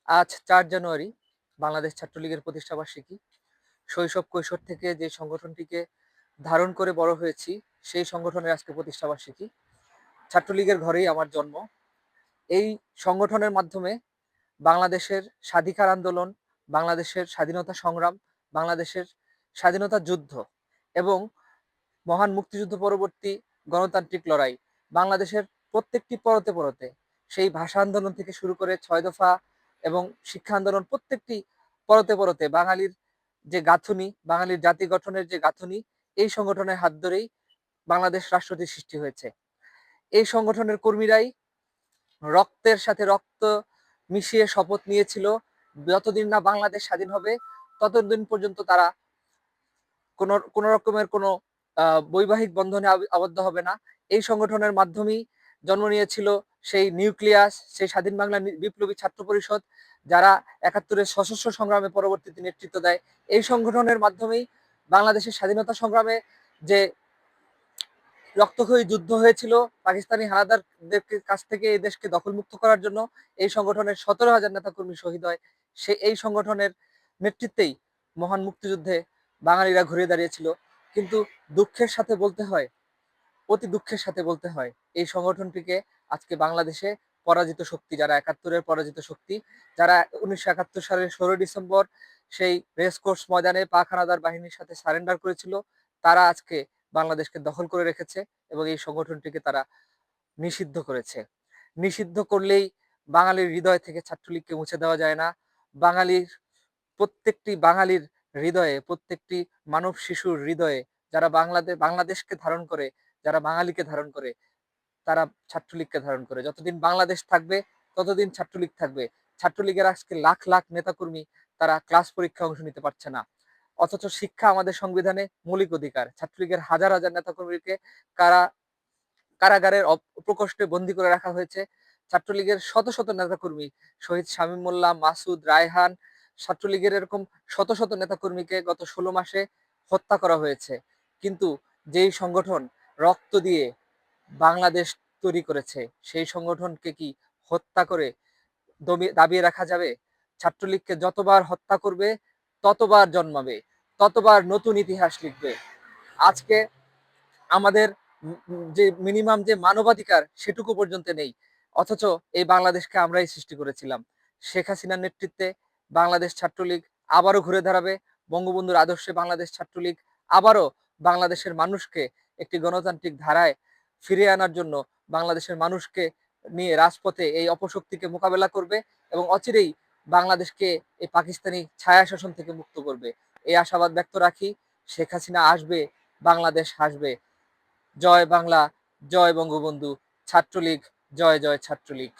আজ ৪ জানুয়ারি বাংলাদেশ ছাত্রলীগের প্রতিষ্ঠাবার্ষিকী। শৈশব কৈশোর থেকে যে সংগঠনটিকে ধারণ করে বড় হয়েছি, সেই সংগঠনের আজকে প্রতিষ্ঠাবার্ষিকী। ছাত্রলীগের ঘরেই আমার জন্ম। এই সংগঠনের মাধ্যমে বাংলাদেশের স্বাধিকার আন্দোলন, বাংলাদেশের স্বাধীনতা সংগ্রাম, বাংলাদেশের স্বাধীনতা যুদ্ধ এবং মহান মুক্তিযুদ্ধ পরবর্তী গণতান্ত্রিক লড়াই, বাংলাদেশের প্রত্যেকটি পরতে পরতে, সেই ভাষা আন্দোলন থেকে শুরু করে ৬ দফা এবং শিক্ষা আন্দোলন, প্রত্যেকটি পরতে পরতে বাঙালির যে গাঁথুনি, বাঙালির জাতি গঠনের যে গাঁথুনি, এই সংগঠনের হাত ধরেই বাংলাদেশ রাষ্ট্রটির সৃষ্টি হয়েছে। এই সংগঠনের কর্মীরাই রক্তের সাথে রক্ত মিশিয়ে শপথ নিয়েছিল, যতদিন না বাংলাদেশ স্বাধীন হবে ততদিন পর্যন্ত তারা কোনো রকমের কোনো বৈবাহিক বন্ধনে আবদ্ধ হবে না। এই সংগঠনের মাধ্যমেই জন্ম নিয়েছিল সেই নিউক্লিয়াস, সেই স্বাধীন বাংলা বিপ্লবী ছাত্র পরিষদ, যারা ৭১-এর সশস্ত্র সংগ্রামে পরবর্তীতে নেতৃত্ব দেয়। এই সংগঠনের মাধ্যমেই বাংলাদেশের স্বাধীনতা সংগ্রামে যে রক্তক্ষয়ী যুদ্ধ হয়েছিল পাকিস্তানি হানাদারদের কাছ থেকে এই দেশকে দখলমুক্ত করার জন্য, এই সংগঠনের ১৭,০০০ নেতাকর্মী শহীদ হয়। এই সংগঠনের নেতৃত্বেই মহান মুক্তিযুদ্ধে বাঙালিরা ঘুরে দাঁড়িয়েছিল। কিন্তু দুঃখের সাথে বলতে হয়, অতি দুঃখের সাথে বলতে হয়, এই সংগঠনটিকে আজকে বাংলাদেশে পরাজিত শক্তি, যারা ৭১-এর পরাজিত শক্তি, যারা ১৯৭১ সালের ১৬ ডিসেম্বর সেই রেসকোর্স ময়দানে পাক হানাদার বাহিনীর সাথে সারেন্ডার করেছিল, তারা আজকে বাংলাদেশকে দখল করে রেখেছে এবং এই সংগঠনটিকে তারা নিষিদ্ধ করেছে। নিষিদ্ধ করলেই বাঙালির হৃদয় থেকে ছাত্রলীগকে মুছে দেওয়া যায় না। বাঙালির প্রত্যেকটি বাঙালির হৃদয়ে, প্রত্যেকটি মানব শিশুর হৃদয়ে, যারা বাংলাদেশকে ধারণ করে, যারা বাঙালিকে ধারণ করে, তারা ছাত্রলীগকে ধারণ করে। যতদিন বাংলাদেশ থাকবে ততদিন ছাত্রলীগ থাকবে। ছাত্রলীগের আজকে লাখ লাখ নেতাকর্মী তারা ক্লাস পরীক্ষায় অংশ নিতে পারছে না, অথচ শিক্ষা আমাদের সংবিধানে মৌলিক অধিকার। ছাত্রলীগের হাজার হাজার নেতাকর্মীকে কারা কারাগারের প্রকোষ্ঠে বন্দী করে রাখা হয়েছে। ছাত্রলীগের শত শত নেতাকর্মী, শহীদ শামীম মোল্লা, মাসুদ, রায়হান, ছাত্রলীগের এরকম শত শত নেতাকর্মীকে গত ১৬ মাসে হত্যা করা হয়েছে। কিন্তু যেই সংগঠন রক্ত দিয়ে বাংলাদেশ তৈরি করেছে, সেই সংগঠনকে কি হত্যা করে দাবিয়ে রাখা যাবে? ছাত্রলীগকে যতবার হত্যা করবে ততবার জন্মাবে, ততবার নতুন ইতিহাস লিখবে। আজকে আমাদের যে মিনিমাম যে মানবাধিকার সেটুকু পর্যন্ত নেই, অথচ এই বাংলাদেশকে আমরাই সৃষ্টি করেছিলাম। শেখ হাসিনার নেতৃত্বে বাংলাদেশ ছাত্রলীগ আবারও ঘুরে দাঁড়াবে। বঙ্গবন্ধুর আদর্শে বাংলাদেশ ছাত্রলীগ আবারও বাংলাদেশের মানুষকে একটি গণতান্ত্রিক ধারায় ফিরিয়ে আনার জন্য বাংলাদেশের মানুষকে নিয়ে রাজপথে এই অপশক্তিকে মোকাবেলা করবে এবং অচিরেই বাংলাদেশকে এই পাকিস্তানি ছায়া শাসন থেকে মুক্ত করবে। এই আশাবাদ ব্যক্ত রাখি। শেখ হাসিনা আসবে, বাংলাদেশ হাসবে। জয় বাংলা, জয় বঙ্গবন্ধু। ছাত্রলীগ, জয় জয় ছাত্রলীগ।